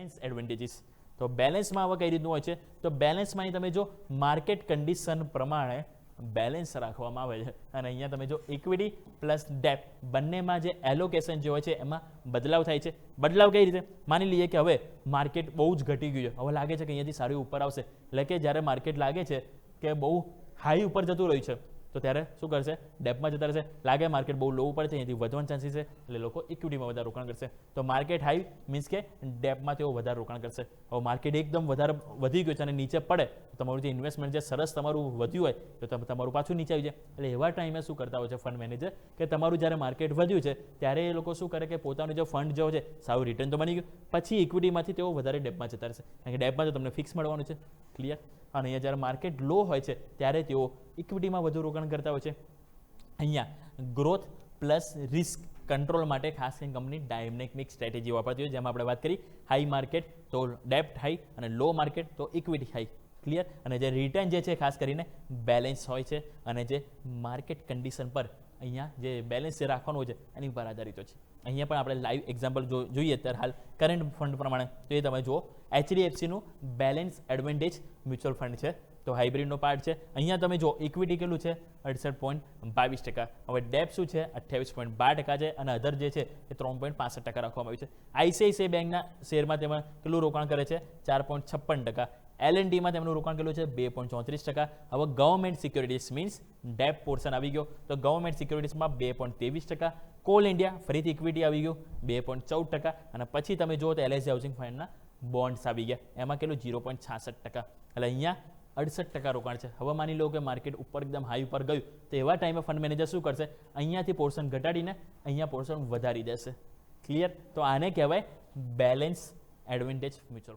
Balance advantages. તો બેલેન્સમાં હવે કઈ રીતનું હોય છે, તો બેલેન્સમાં તમે જો માર્કેટ કન્ડિશન પ્રમાણે બેલેન્સ રાખવામાં આવે છે. અને અહીંયા તમે જો ઇક્વિટી પ્લસ ડેટ બંનેમાં જે એલોકેશન જે હોય છે એમાં બદલાવ થાય છે. બદલાવ કઈ રીતે, માની લઈએ કે હવે માર્કેટ બહુ જ ઘટી ગયું છે, હવે લાગે છે કે અહીંયાથી સારું ઉપર આવશે, એટલે કે જ્યારે માર્કેટ લાગે છે કે બહુ હાઈ ઉપર જતું રહ્યું છે તો ત્યારે શું કરશે, ડેપમાં જતા રહેશે. લાગે માર્કેટ બહુ લો ઉપર છે, અહીંયાથી વધવાના ચાન્સીસ છે, એટલે લોકો ઇક્વિટીમાં વધારે રોકાણ કરશે. તો માર્કેટ હાઈ મીન્સ કે ડેપમાં તેઓ વધારે રોકાણ કરશે. હવે માર્કેટ એકદમ વધારે વધી ગયું છે અને નીચે પડે તો તમારું જે ઇન્વેસ્ટમેન્ટ જે સરસ તમારું વધ્યું હોય તો તમારું પાછું નીચે આવી જાય. એટલે એવા ટાઈમે શું કરતા હોય છે ફંડ મેનેજર, કે તમારું જ્યારે માર્કેટ વધ્યું છે ત્યારે એ લોકો શું કરે કે પોતાનું જે ફંડ જે છે સારું રિટર્ન તો બની ગયું, પછી ઇક્વિટીમાંથી તેઓ વધારે ડેપમાં જતા રહેશે, કારણ કે ડેપમાં તો તમને ફિક્સ મળવાનું છે. ક્લિયર. અને અહીંયા જ્યારે માર્કેટ લો હોય છે ત્યારે તેઓ ઇક્વિટીમાં વધુ રોકાણ કરતા હોય છે. અહીંયા ગ્રોથ પ્લસ રિસ્ક કંટ્રોલ માટે ખાસ કરીને કંપની ડાયનેમિક સ્ટ્રેટેજી વાપરતી હોય, જેમાં આપણે વાત કરી હાઈ માર્કેટ તો ડેપ્ટ હાઈ અને લો માર્કેટ તો ઇક્વિટી હાઈ. ક્લિયર. અને જે રિટર્ન જે છે ખાસ કરીને બેલેન્સ હોય છે અને જે માર્કેટ કન્ડિશન પર અહીંયા જે બેલેન્સ જે રાખવાનું હોય છે એની ઉપર આધારિત હોય છે. અહીંયા પણ આપણે લાઈવ એક્ઝામ્પલ જોઈએ અત્યારે હાલ કરંટ ફંડ પ્રમાણે તો એ તમે જુઓ HDFCનું બેલેન્સ એડવાન્ટેજ મ્યુચ્યુઅલ ફંડ છે, તો હાઇબ્રિડનો પાર્ટ છે. અહીંયા તમે જો ઇક્વિટી કેટલું છે 68.22%. હવે ડેપ શું છે 28.12% છે અને અધર જે છે એ 3.65% રાખવામાં આવ્યું છે. ICICI બેંકના શેરમાં તેમાં કેટલું રોકાણ કરે છે 4.56%. L&Tમાં તેમનું રોકાણ કેટલું છે 2.34%. હવે government securities means debt portion આવી ગયો, તો ગવર્મેન્ટ સિક્યોરિટીઝમાં 2.23%. કોલ ઇન્ડિયા ફરીથી ઇક્વિટી આવી ગયું 2.14%. અને પછી તમે જુઓ તો LIC હાઉસિંગ ફંડના બોન્ડ્સ આવી ગયા, એમાં કેટલું 0.66%. એટલે અહીંયા 68% રોકાણ છે. હવે માની લો કે માર્કેટ ઉપર એકદમ હાઈ ઉપર ગયું તો એવા ટાઈમે ફંડ મેનેજર શું કરશે, અહીંયાથી પોર્શન ઘટાડીને અહીંયા પોર્શન વધારી દેશે. ક્લિયર. તો આને કહેવાય બેલેન્સ એડવાન્ટેજ મ્યુચ્યુઅલ ફંડ.